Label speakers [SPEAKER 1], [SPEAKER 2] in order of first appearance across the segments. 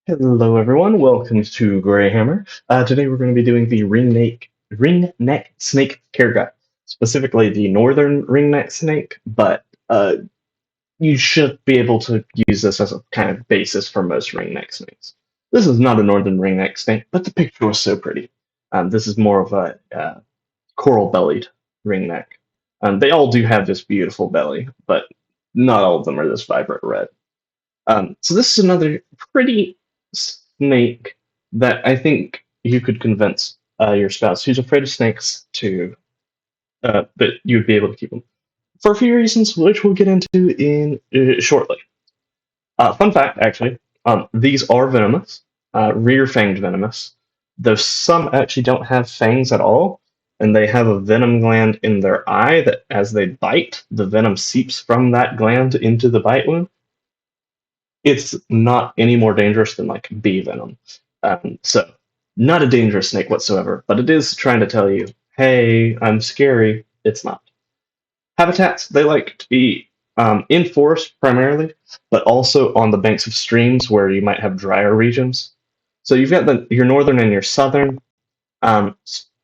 [SPEAKER 1] Hello, everyone. Welcome to Greyhammer. Today we're going to be doing the ringneck snake care guide, specifically the northern ringneck snake. But you should be able to use this as a kind of basis for most ringneck snakes. This is not a northern ringneck snake, but the picture was so pretty. This is more of a coral-bellied ringneck. They all do have this beautiful belly, but not all of them are this vibrant red. So this is another pretty snake that I think you could convince your spouse who's afraid of snakes to that you'd be able to keep them for a few reasons, which we'll get into in shortly. Fun fact, actually, these are venomous, rear-fanged venomous, though some actually don't have fangs at all, and they have a venom gland in their eye that, as they bite, the venom seeps from that gland into the bite wound. It's not any more dangerous than like bee venom. So, not a dangerous snake whatsoever, but it is trying to tell you, hey, I'm scary. It's not. Habitats, they like to be in forest primarily, but also on the banks of streams where you might have drier regions. So you've got your northern and your southern. Um,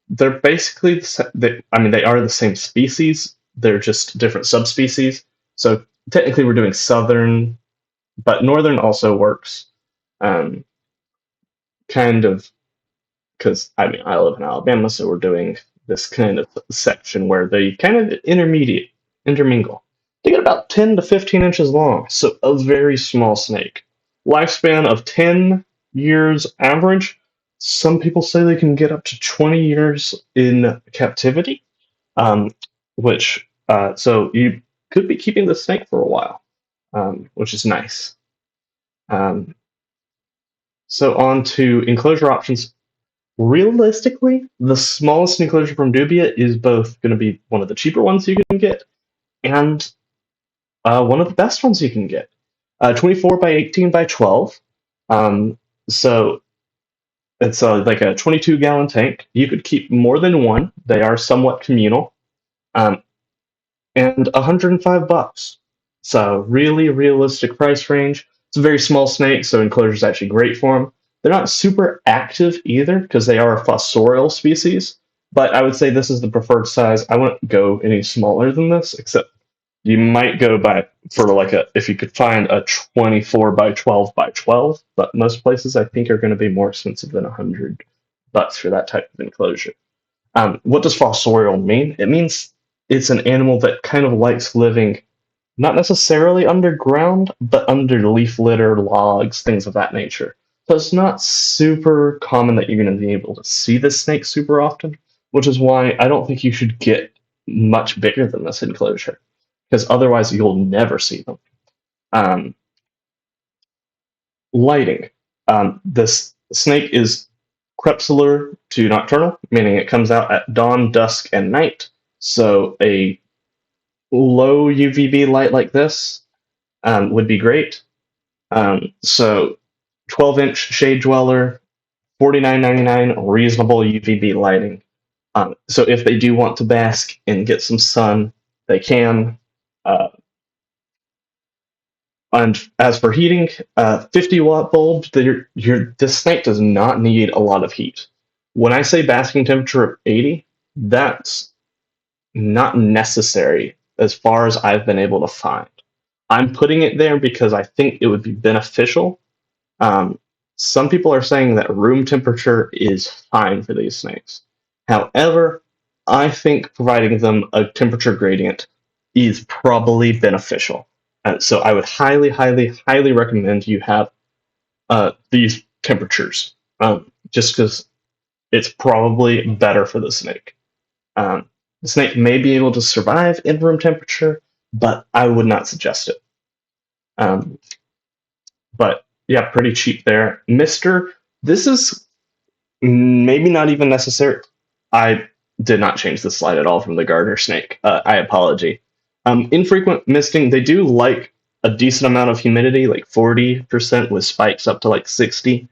[SPEAKER 1] they're basically, they are the same species. They're just different subspecies. So technically we're doing southern, but northern also works, um, kind of, because I live in Alabama, so we're doing this kind of section where they kind of intermingle. They get about 10 to 15 inches long, so a very small snake. Lifespan of 10 years average. Some people say they can get up to 20 years in captivity, which so you could be keeping the snake for a while, which is nice. Um, so on to enclosure options. Realistically, the smallest enclosure from Dubia is both going to be one of the cheaper ones you can get and one of the best ones you can get. 24 by 18 by 12. So it's like a 22-gallon tank. You could keep more than one. They are somewhat communal. Um, and $105. So really realistic price range. It's a very small snake, so enclosure is actually great for them. They're not super active either because they are a fossorial species, but I would say this is the preferred size. I wouldn't go any smaller than this, except you might go by for like if you could find a 24 by 12 by 12, but most places I think are going to be more expensive than $100 for that type of enclosure. What does fossorial mean? It means it's an animal that kind of likes living not necessarily underground, but under leaf litter, logs, things of that nature. So it's not super common that you're going to be able to see this snake super often, which is why I don't think you should get much bigger than this enclosure, because otherwise you'll never see them. Um, Lighting. This snake is crepuscular to nocturnal, meaning it comes out at dawn, dusk, and night. So a low UVB light like this would be great. So 12-inch shade dweller, $49.99, reasonable UVB lighting. So if they do want to bask and get some sun, they can. And as for heating, 50-watt bulb. This snake does not need a lot of heat. When I say basking temperature of 80, that's not necessary as far as I've been able to find. I'm putting it there because I think it would be beneficial. Some people are saying that room temperature is fine for these snakes. However, I think providing them a temperature gradient is probably beneficial. So I would highly, highly, highly recommend you have these temperatures, just because it's probably better for the snake. The snake may be able to survive in room temperature, but I would not suggest it. But yeah, pretty cheap there. Mister, this is maybe not even necessary. I did not change the slide at all from the garter snake. I apologize. Infrequent misting, they do like a decent amount of humidity, like 40% with spikes up to like 60.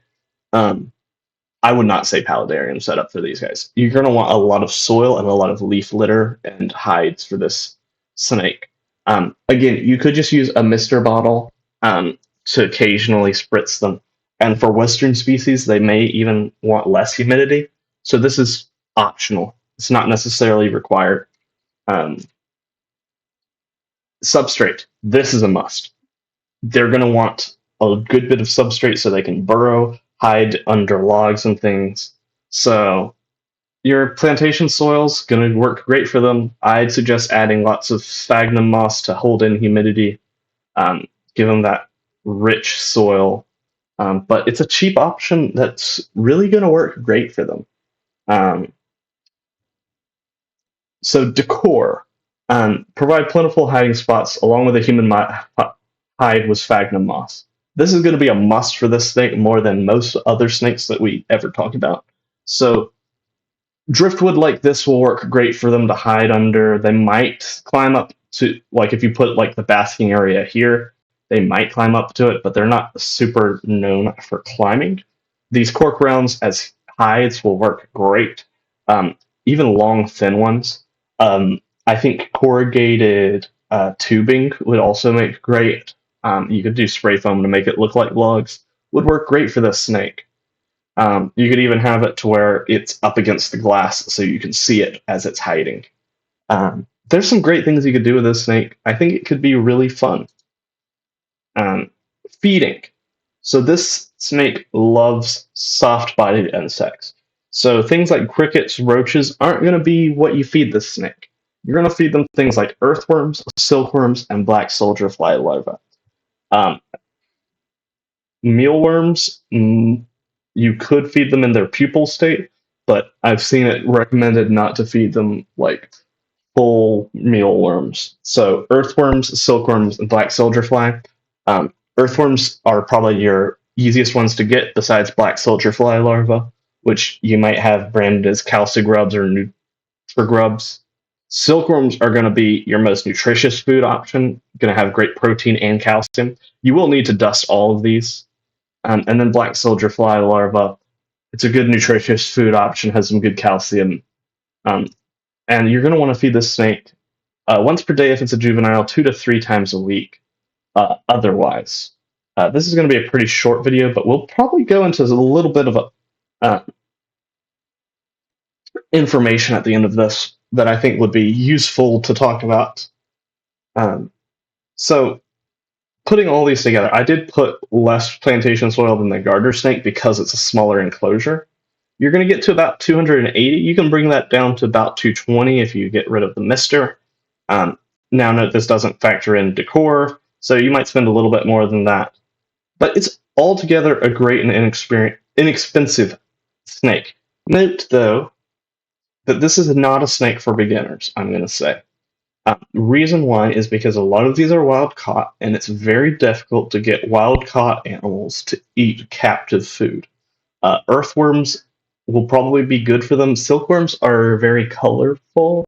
[SPEAKER 1] I would not say paludarium setup for these guys. You're going to want a lot of soil and a lot of leaf litter and hides for this snake. Again, you could just use a mister bottle to occasionally spritz them. And for Western species, they may even want less humidity. So this is optional. It's not necessarily required. Um, Substrate. This is a must. They're going to want a good bit of substrate so they can burrow, hide under logs and things. So your plantation soil's going to work great for them. I'd suggest adding lots of sphagnum moss to hold in humidity, give them that rich soil. But it's a cheap option that's really going to work great for them. Um, so decor. Provide plentiful hiding spots along with a human hide with sphagnum moss. This is going to be a must for this snake more than most other snakes that we ever talk about. So driftwood like this will work great for them to hide under. They might climb up to, like if you put like the basking area here, they might climb up to it, but they're not super known for climbing. These cork rounds as hides will work great. Even long, thin ones. I think corrugated tubing would also make great. You could do spray foam to make it look like logs. Would work great for this snake. You could even have it to where it's up against the glass so you can see it as it's hiding. There's some great things you could do with this snake. I think it could be really fun. Feeding. So this snake loves soft-bodied insects. So things like crickets, roaches aren't going to be what you feed this snake. You're going to feed them things like earthworms, silkworms, and black soldier fly larvae. Mealworms, you could feed them in their pupal state, but I've seen it recommended not to feed them like full mealworms. So earthworms, silkworms, and black soldier fly. Earthworms are probably your easiest ones to get besides black soldier fly larvae, which you might have branded as calcigrubs or nutrigrubs. Silkworms are going to be your most nutritious food option, going to have great protein and calcium. You will need to dust all of these. And then black soldier fly larva, it's a good nutritious food option, has some good calcium. And you're going to want to feed this snake once per day if it's a juvenile, 2 to 3 times a week otherwise. This is going to be a pretty short video, but we'll probably go into a little bit of information at the end of this that I think would be useful to talk about. So putting all these together, I did put less plantation soil than the garter snake because it's a smaller enclosure. You're going to get to about 280. You can bring that down to about 220 if you get rid of the mister. Now note this doesn't factor in decor, so you might spend a little bit more than that. But it's altogether a great and inexpensive snake. Note, though, that this is not a snake for beginners, I'm going to say. Reason why is because a lot of these are wild caught, and it's very difficult to get wild caught animals to eat captive food. Earthworms will probably be good for them. Silkworms are very colorful,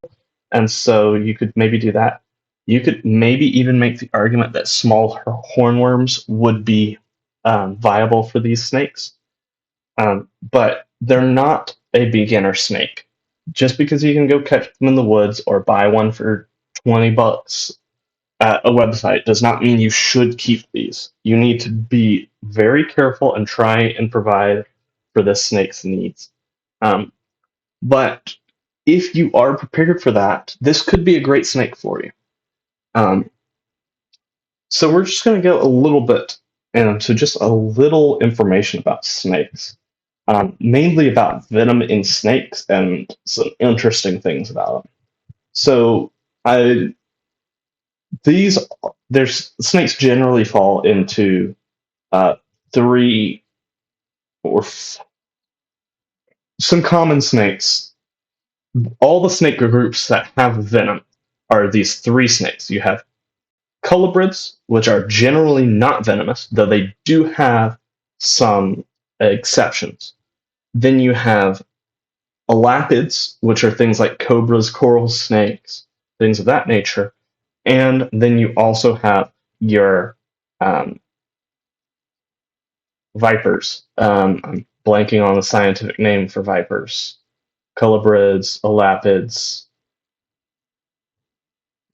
[SPEAKER 1] and so you could maybe do that. You could maybe even make the argument that small hornworms would be viable for these snakes, but they're not a beginner snake. Just because you can go catch them in the woods or buy one for $20 at a website does not mean you should keep these. You need to be very careful and try and provide for this snake's needs. But if you are prepared for that, this could be a great snake for you. So we're just going to go a little bit into just a little information about snakes, mainly about venom in snakes and some interesting things about them. So snakes generally fall into 3 or some common snakes. All the snake groups that have venom are these 3 snakes. You have colubrids, which are generally not venomous, though they do have some exceptions. Then you have elapids, which are things like cobras, coral snakes, things of that nature. And then you also have your vipers. I'm blanking on the scientific name for vipers. Colubrids, elapids.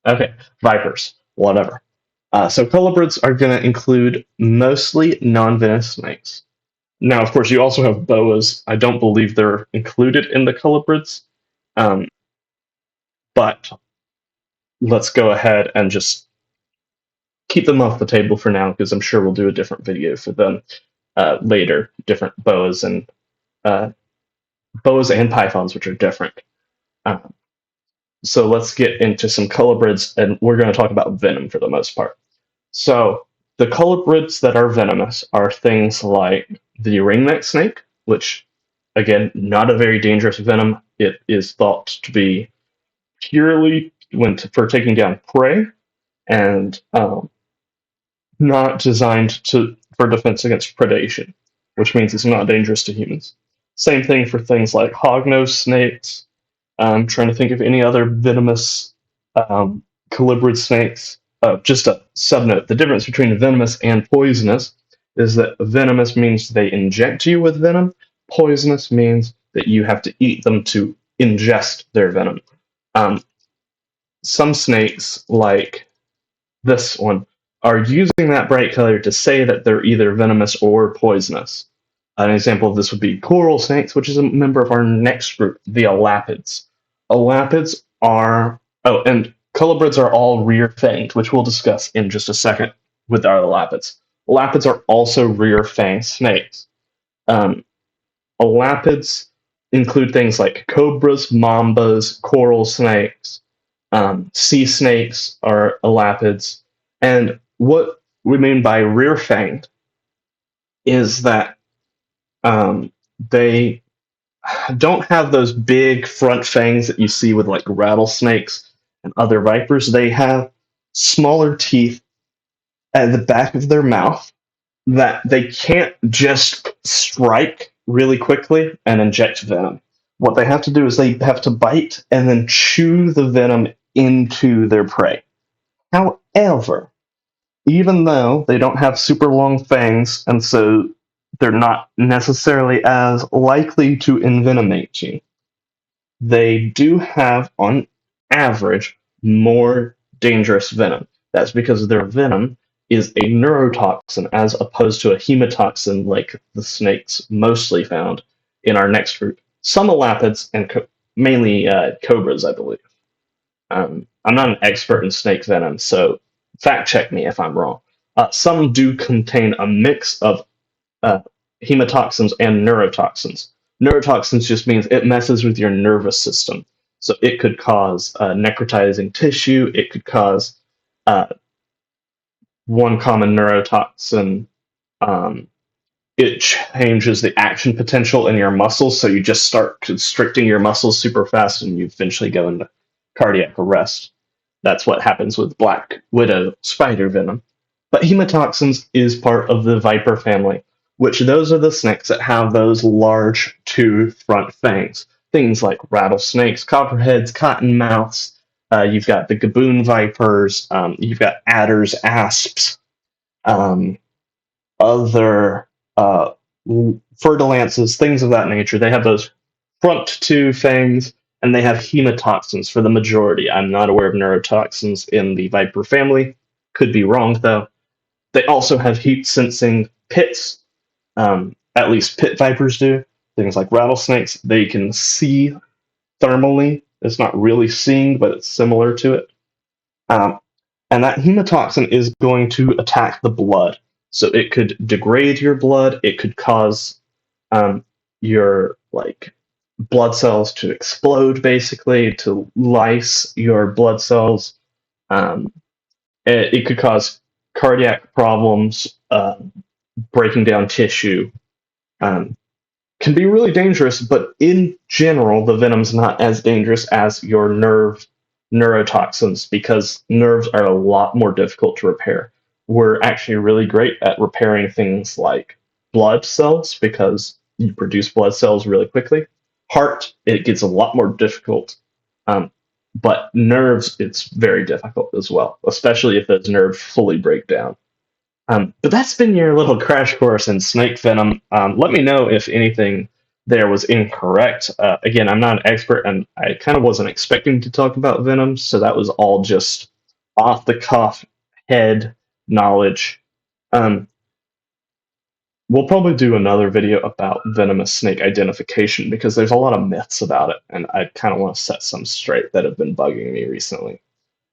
[SPEAKER 1] Okay, vipers, whatever. So colubrids are going to include mostly non-venomous snakes. Now, of course, you also have boas. I don't believe they're included in the colubrids, um, but let's go ahead and just keep them off the table for now because I'm sure we'll do a different video for them later. Different uh, boas and pythons, which are different. Um, so let's get into some colubrids, and we're going to talk about venom for the most part. So the colubrids that are venomous are things like the ringneck snake, which, again, not a very dangerous venom. It is thought to be purely for taking down prey and not designed for defense against predation, which means it's not dangerous to humans. Same thing for things like hognose snakes. I'm trying to think of any other venomous colubrid snakes. Just a subnote: the difference between venomous and poisonous is that venomous means they inject you with venom. Poisonous means that you have to eat them to ingest their venom. Um, some snakes, like this one, are using that bright color to say that they're either venomous or poisonous. An example of this would be coral snakes, which is a member of our next group, the elapids. Elapids are, oh, and colubrids are all rear-fanged, which we'll discuss in just a second with our elapids. Elapids are also rear-fanged snakes. Um, Elapids include things like cobras, mambas, coral snakes, sea snakes are elapids. And what we mean by rear fanged is that they don't have those big front fangs that you see with like rattlesnakes and other vipers. They have smaller teeth at the back of their mouth that they can't just strike really quickly and inject venom. What they have to do is they have to bite and then chew the venom into their prey. However, even though they don't have super long fangs, and so they're not necessarily as likely to envenomate you, they do have, on average, more dangerous venom. That's because their venom is a neurotoxin as opposed to a hemotoxin like the snakes mostly found in our next group. Some elapids and mainly cobras, I believe. I'm not an expert in snake venom, so fact check me if I'm wrong. Some do contain a mix of uh, hemotoxins and neurotoxins. Neurotoxins just means it messes with your nervous system. So it could cause necrotizing tissue. It could cause uh, one common neurotoxin. Um, it changes the action potential in your muscles, so you just start constricting your muscles super fast, and you eventually go into cardiac arrest. That's what happens with Black Widow spider venom. But hemotoxins is part of the viper family, which those are the snakes that have those large two front fangs. Things like rattlesnakes, copperheads, cottonmouths. You've got the gaboon vipers. You've got adders, asps, um, other fertilances, things of that nature. They have those front two fangs, and they have hemotoxins for the majority. I'm not aware of neurotoxins in the viper family. Could be wrong, though. They also have heat sensing pits. At least pit vipers do. Things like rattlesnakes, they can see thermally. It's not really seeing, but it's similar to it. Um, and that hemotoxin is going to attack the blood. So it could degrade your blood. It could cause your like blood cells to explode, basically to lyse your blood cells. Um, it could cause cardiac problems, breaking down tissue. Um, can be really dangerous, but in general, the venom's not as dangerous as your neurotoxins because nerves are a lot more difficult to repair. We're actually really great at repairing things like blood cells because you produce blood cells really quickly. Heart, it gets a lot more difficult. Um, but nerves, it's very difficult as well, especially if those nerves fully break down. But that's been your little crash course in snake venom. Let me know if anything there was incorrect. Again, I'm not an expert, and I kind of wasn't expecting to talk about venom, so that was all just off the cuff head knowledge. Um, we'll probably do another video about venomous snake identification because there's a lot of myths about it, and I kind of want to set some straight that have been bugging me recently.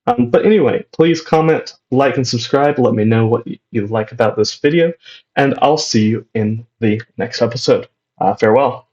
[SPEAKER 1] But anyway, please comment, like, and subscribe. Let me know what you like about this video, and I'll see you in the next episode. Farewell.